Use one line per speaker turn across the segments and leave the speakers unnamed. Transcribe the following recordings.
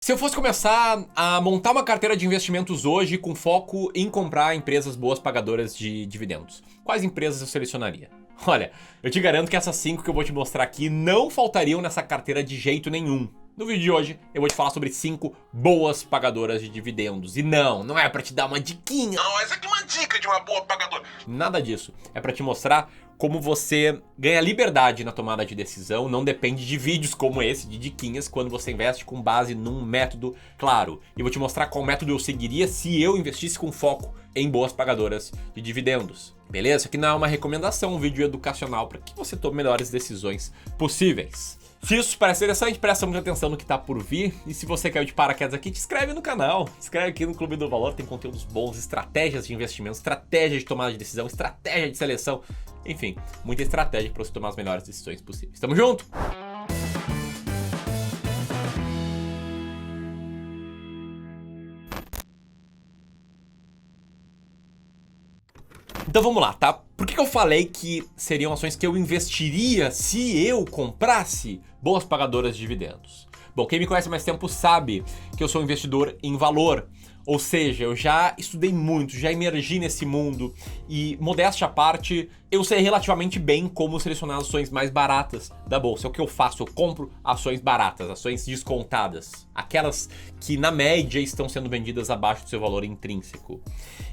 Se eu fosse começar a montar uma carteira de investimentos hoje com foco em comprar empresas boas pagadoras de dividendos, quais empresas eu selecionaria? Olha, eu te garanto que essas 5 que eu vou te mostrar aqui não faltariam nessa carteira de jeito nenhum. No vídeo de hoje eu vou te falar sobre 5 boas pagadoras de dividendos. E não é pra te dar uma diquinha.
Não, essa aqui é uma dica de uma boa pagadora.
Nada disso. É pra te mostrar como você ganha liberdade na tomada de decisão, não depende de vídeos como esse, de diquinhas, quando você investe com base num método claro. E vou te mostrar qual método eu seguiria se eu investisse com foco em boas pagadoras de dividendos. Beleza? Isso aqui não é uma recomendação, um vídeo educacional para que você tome melhores decisões possíveis. Se isso parece interessante, presta muita atenção no que tá por vir. E se você caiu de paraquedas aqui, te inscreve no canal. Se inscreve aqui no Clube do Valor, tem conteúdos bons, estratégias de investimento, estratégia de tomada de decisão, estratégia de seleção. Enfim, muita estratégia para você tomar as melhores decisões possíveis. Tamo junto? Então vamos lá, tá? Por que eu falei que seriam ações que eu investiria se eu comprasse boas pagadoras de dividendos? Bom, quem me conhece há mais tempo sabe que eu sou um investidor em valor. Ou seja, eu já estudei muito, já emergi nesse mundo e, modéstia à parte, eu sei relativamente bem como selecionar as ações mais baratas da bolsa. É o que eu faço, eu compro ações baratas, ações descontadas. Aquelas que, na média, estão sendo vendidas abaixo do seu valor intrínseco.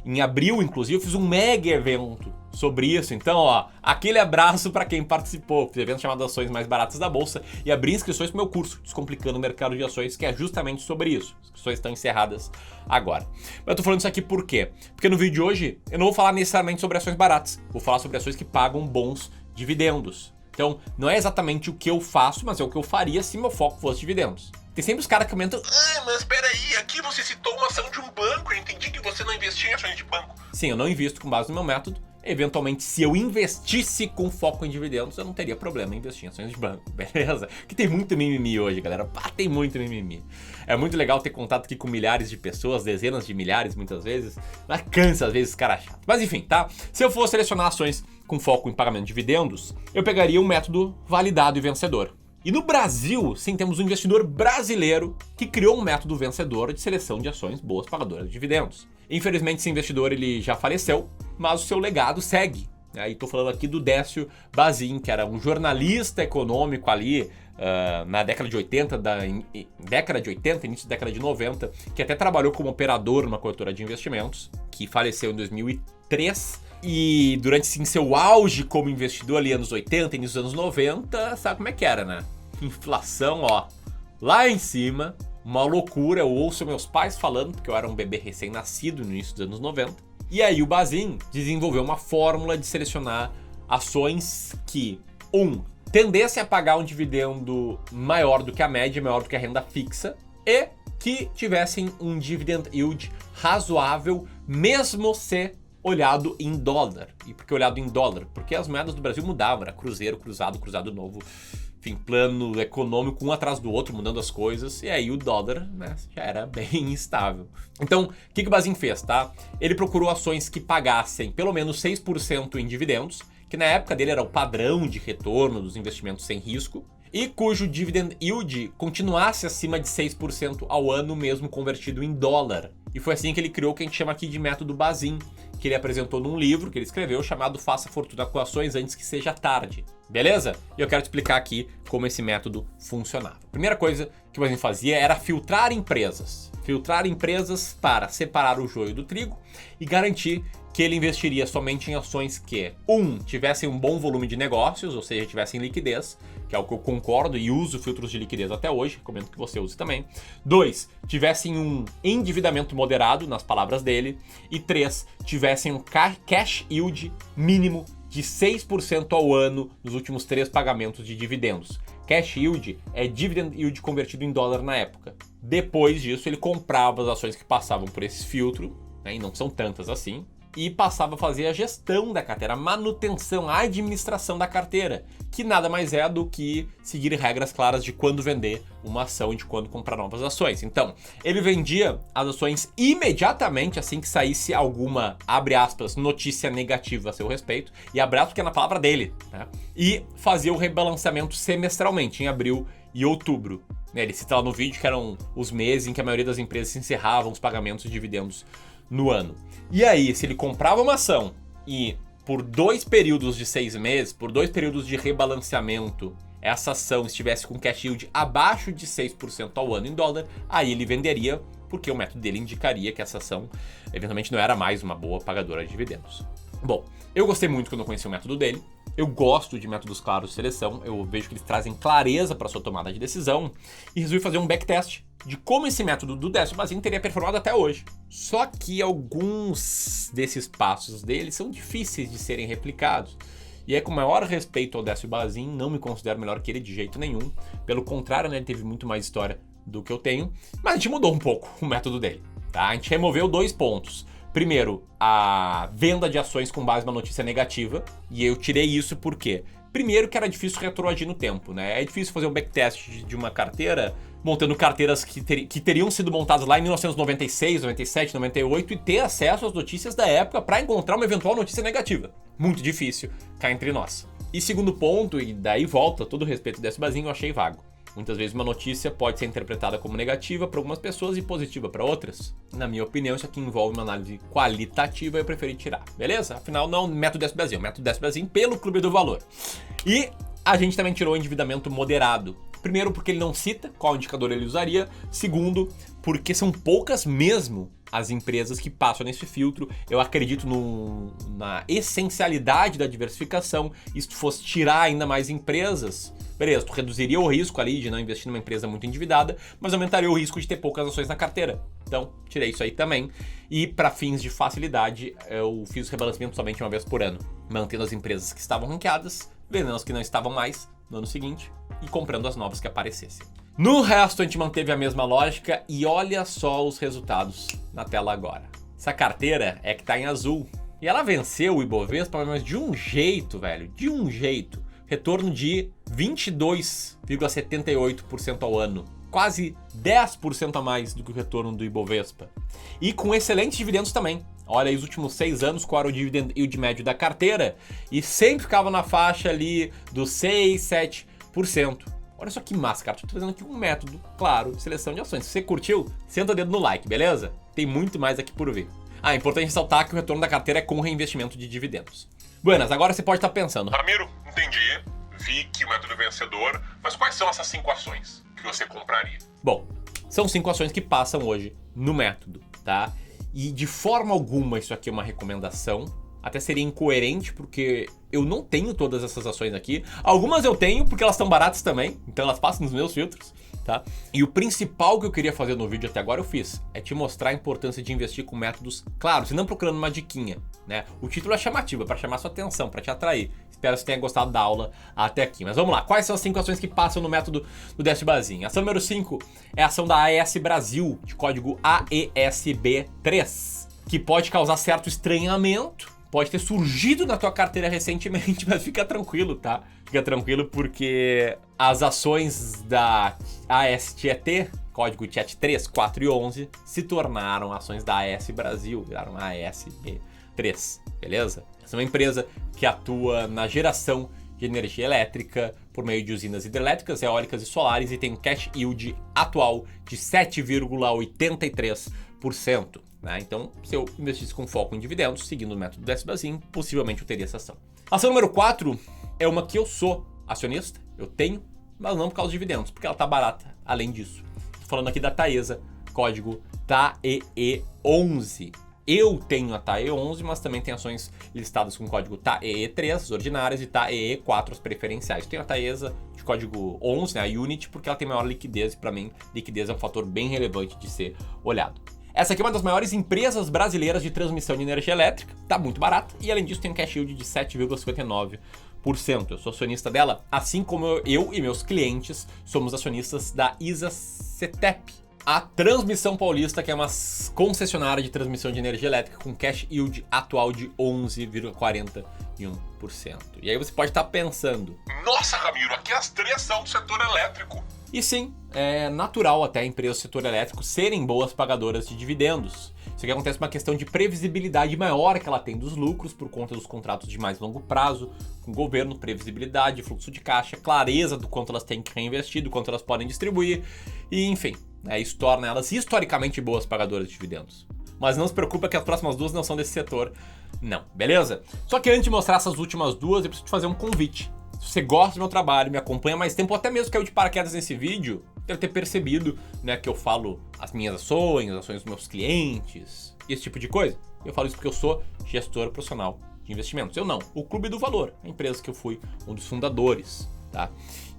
Em abril, inclusive, eu fiz um mega evento sobre isso. Então, ó, aquele abraço para quem participou. Fiz um evento chamado Ações Mais Baratas da Bolsa e abri inscrições para o meu curso, Descomplicando o Mercado de Ações, que é justamente sobre isso. As inscrições estão encerradas agora. Mas eu tô falando isso aqui por quê? Porque no vídeo de hoje eu não vou falar necessariamente sobre ações baratas. Vou falar sobre ações que pagam bons dividendos. Então, não é exatamente o que eu faço, mas é o que eu faria se meu foco fosse dividendos. Tem sempre os caras que comentam:
Ah, mas peraí, aqui você citou uma ação de um banco, eu entendi que você não investia em ações de banco.
sim, eu não invisto com base no meu método. Eventualmente, se eu investisse com foco em dividendos, eu não teria problema em investir em ações de banco, beleza? Que tem muito mimimi hoje, galera. Tem muito mimimi. É muito legal ter contato aqui com milhares de pessoas, dezenas de milhares muitas vezes, mas cansa às vezes esse cara chato. Mas enfim, tá? Se eu fosse selecionar ações com foco em pagamento de dividendos, eu pegaria um método validado e vencedor. E no Brasil, sim, temos um investidor brasileiro que criou um método vencedor de seleção de ações boas pagadoras de dividendos. Infelizmente, esse investidor ele já faleceu, mas o seu legado segue. E estou falando aqui do Décio Bazin, que era um jornalista econômico ali na década de 80, início da década de 90, que até trabalhou como operador numa corretora de investimentos, que faleceu em 2003. E durante sim, seu auge como investidor ali anos 80, início dos anos 90, sabe como é que era, né? Inflação, ó, lá em cima, uma loucura. Eu ouço meus pais falando, porque eu era um bebê recém-nascido no início dos anos 90. E aí o Bazin desenvolveu uma fórmula de selecionar ações que, tendessem a pagar um dividendo maior do que a média, maior do que a renda fixa, e que tivessem um dividend yield razoável, mesmo se olhado em dólar. E por que olhado em dólar? Porque as moedas do Brasil mudavam, era cruzeiro, cruzado novo, enfim, plano econômico um atrás do outro, mudando as coisas, e aí o dólar, né, já era bem instável. Então, o que o Bazin fez, tá? Ele procurou ações que pagassem pelo menos 6% em dividendos, que na época dele era o padrão de retorno dos investimentos sem risco, e cujo dividend yield continuasse acima de 6% ao ano, mesmo convertido em dólar. E foi assim que ele criou o que a gente chama aqui de método Bazin, que ele apresentou num livro que ele escreveu chamado Faça Fortuna com Ações Antes que Seja Tarde. Beleza? E eu quero te explicar aqui como esse método funcionava. A primeira coisa que o Bazin fazia era filtrar empresas. Filtrar empresas para separar o joio do trigo e garantir que ele investiria somente em ações que, tivessem um bom volume de negócios, ou seja, tivessem liquidez, que é o que eu concordo e uso filtros de liquidez até hoje, recomendo que você use também. 2, tivessem um endividamento moderado, nas palavras dele. E 3, tivessem um cash yield mínimo de 6% ao ano nos últimos 3 pagamentos de dividendos. Cash yield é dividend yield convertido em dólar na época. Depois disso, ele comprava as ações que passavam por esse filtro, né, e não são tantas assim, e passava a fazer a gestão da carteira, a manutenção, a administração da carteira, que nada mais é do que seguir regras claras de quando vender uma ação e de quando comprar novas ações. Então, ele vendia as ações imediatamente assim que saísse alguma, abre aspas, notícia negativa a seu respeito, e abre aspas que é na palavra dele, né? E fazia o rebalanceamento semestralmente, em abril e outubro. né? Ele cita lá no vídeo que eram os meses em que a maioria das empresas encerravam os pagamentos de dividendos no ano. E aí, se ele comprava uma ação e por 2 períodos de 6 meses, por 2 períodos de rebalanceamento, essa ação estivesse com cash yield abaixo de 6% ao ano em dólar, aí ele venderia, porque o método dele indicaria que essa ação eventualmente não era mais uma boa pagadora de dividendos. Bom, eu gostei muito quando eu conheci o método dele. Eu gosto de métodos claros de seleção, eu vejo que eles trazem clareza para sua tomada de decisão e resolvi fazer um backtest de como esse método do Décio Bazin teria performado até hoje. Só que alguns desses passos dele são difíceis de serem replicados. E é com o maior respeito ao Décio Bazin, não me considero melhor que ele de jeito nenhum. Pelo contrário, né, ele teve muito mais história do que eu tenho, mas a gente mudou um pouco o método dele, tá? A gente removeu 2 pontos. Primeiro, a venda de ações com base numa notícia negativa, e eu tirei isso porque, primeiro, que era difícil retroagir no tempo, né? É difícil fazer um backtest de uma carteira, montando carteiras que teriam sido montadas lá em 1996, 97, 98 e ter acesso às notícias da época para encontrar uma eventual notícia negativa. Muito difícil, cá entre nós. E segundo ponto, e daí volta todo o respeito desse Bazin, eu achei vago. Muitas vezes uma notícia pode ser interpretada como negativa para algumas pessoas e positiva para outras. Na minha opinião, isso aqui envolve uma análise qualitativa e eu preferi tirar, beleza? Afinal, não método Décio Bazin, método Décio Bazin pelo Clube do Valor. E a gente também tirou o endividamento moderado. Primeiro, porque ele não cita qual indicador ele usaria. Segundo, porque são poucas mesmo as empresas que passam nesse filtro. Eu acredito na essencialidade da diversificação. E se tu fosse tirar ainda mais empresas, beleza, tu reduziria o risco ali de não investir numa empresa muito endividada, mas aumentaria o risco de ter poucas ações na carteira. Então, tirei isso aí também. E para fins de facilidade, eu fiz o rebalanceamento somente uma vez por ano, mantendo as empresas que estavam ranqueadas, vendendo as que não estavam mais no ano seguinte e comprando as novas que aparecessem. No resto, a gente manteve a mesma lógica e olha só os resultados na tela agora. Essa carteira é que tá em azul. E ela venceu o Ibovespa, mas de um jeito, velho, de um jeito. Retorno de 22,78% ao ano. Quase 10% a mais do que o retorno do Ibovespa. E com excelentes dividendos também. Olha aí os últimos 6 anos, qual era o dividend yield médio da carteira. E sempre ficava na faixa ali dos 6, 7%. Olha só que massa, cara. Tô trazendo aqui um método, claro, de seleção de ações. Se você curtiu, senta o dedo no like, beleza? Tem muito mais aqui por vir. Ah, é importante ressaltar que o retorno da carteira é com reinvestimento de dividendos. Buenas, agora você pode estar pensando.
Ramiro, entendi. Vi que o método é vencedor, mas quais são essas 5 ações que você compraria?
Bom, são 5 ações que passam hoje no método, tá? E de forma alguma isso aqui é uma recomendação. Até seria incoerente, porque eu não tenho todas essas ações aqui. Algumas eu tenho, porque elas estão baratas também, então elas passam nos meus filtros, tá? E o principal que eu queria fazer no vídeo até agora eu fiz, é te mostrar a importância de investir com métodos claros, e não procurando uma diquinha, né? O título é chamativo, é para chamar sua atenção, para te atrair. Espero que você tenha gostado da aula até aqui. Mas vamos lá, quais são as 5 ações que passam no método do Décio Bazin? Ação número 5 é a ação da AES Brasil, de código AESB3, que pode causar certo estranhamento. Pode ter surgido na tua carteira recentemente, mas fica tranquilo, tá? Fica tranquilo porque as ações da ASTET, código TET3, 4 e 11, se tornaram ações da AES Brasil, viraram AESB3, beleza? Essa é uma empresa que atua na geração de energia elétrica por meio de usinas hidrelétricas, eólicas e solares e tem um cash yield atual de 7,83%. Né? Então, se eu investisse com foco em dividendos, seguindo o método Décio Bazin, possivelmente eu teria essa ação. Ação número 4 é uma que eu sou acionista, eu tenho, mas não por causa dos dividendos, porque ela tá barata além disso. Estou falando aqui da Taesa, código TAEE11. Eu tenho a TAEE11, mas também tem ações listadas com código TAEE3, as ordinárias, e TAEE4, as preferenciais. Tenho a Taesa de código 11, né, a Unity, porque ela tem maior liquidez, e para mim, liquidez é um fator bem relevante de ser olhado. Essa aqui é uma das maiores empresas brasileiras de transmissão de energia elétrica, tá muito barata, e além disso tem um cash yield de 7,59%. Eu sou acionista dela, assim como eu e meus clientes somos acionistas da ISA-CETEP, a Transmissão Paulista, que é uma concessionária de transmissão de energia elétrica com cash yield atual de 11,41%. E aí você pode estar pensando...
Nossa, Ramiro, aqui as 3 são do setor elétrico.
E sim, é natural até empresas do setor elétrico serem boas pagadoras de dividendos. Isso aqui acontece uma questão de previsibilidade maior que ela tem dos lucros por conta dos contratos de mais longo prazo com o governo, previsibilidade, fluxo de caixa, clareza do quanto elas têm que reinvestir, do quanto elas podem distribuir e enfim, isso torna elas historicamente boas pagadoras de dividendos. Mas não se preocupa que as próximas duas não são desse setor, não, beleza? Só que antes de mostrar essas últimas duas, eu preciso te fazer um convite. Se você gosta do meu trabalho, me acompanha há mais tempo, ou até mesmo caiu de paraquedas nesse vídeo, deve ter percebido, né, que eu falo as minhas ações, as ações dos meus clientes, esse tipo de coisa. Eu falo isso porque eu sou gestor profissional de investimentos. Eu não, o Clube do Valor, a empresa que eu fui um dos fundadores, tá?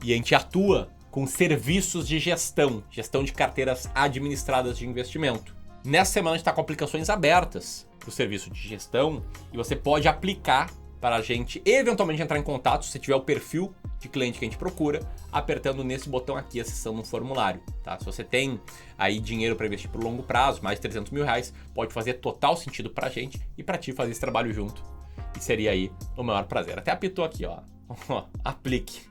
E a gente atua com serviços de gestão de carteiras administradas de investimento. Nessa semana a gente está com aplicações abertas para o serviço de gestão e você pode aplicar para a gente eventualmente entrar em contato se você tiver o perfil de cliente que a gente procura, apertando nesse botão aqui, acessando um formulário, tá? Se você tem aí dinheiro para investir por longo prazo, mais de 300 mil reais, pode fazer total sentido para a gente e para ti fazer esse trabalho junto. E seria aí o maior prazer. Até apitou aqui, ó. Aplique.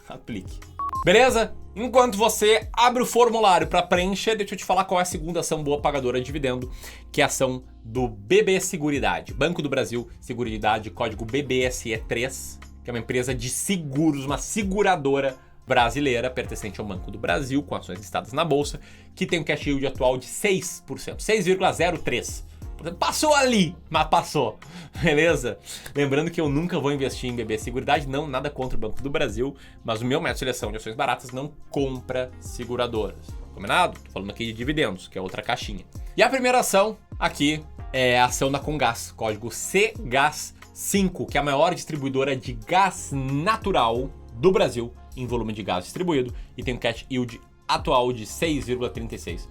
Aplique. Beleza? Enquanto você abre o formulário para preencher, deixa eu te falar qual é a segunda ação boa pagadora de dividendo, que é a ação do BB Seguridade, Banco do Brasil Seguridade, código BBSE3, que é uma empresa de seguros, uma seguradora brasileira pertencente ao Banco do Brasil, com ações listadas na bolsa, que tem um cash yield atual de 6%, 6,03%. Passou ali, mas passou, beleza? Lembrando que eu nunca vou investir em BB Seguridade, não, nada contra o Banco do Brasil, mas o meu método de seleção de ações baratas não compra seguradoras, combinado? Tô falando aqui de dividendos, que é outra caixinha. E a primeira ação aqui é a ação da Comgás, código CGAS5, que é a maior distribuidora de gás natural do Brasil em volume de gás distribuído e tem um cash yield atual de 6,36%.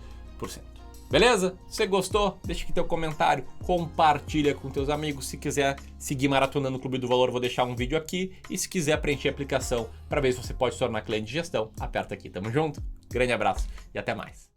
Beleza? Se você gostou, deixa aqui teu comentário, compartilha com teus amigos. Se quiser seguir maratonando o Clube do Valor, vou deixar um vídeo aqui. E se quiser preencher a aplicação para ver se você pode se tornar cliente de gestão, aperta aqui. Tamo junto, grande abraço e até mais.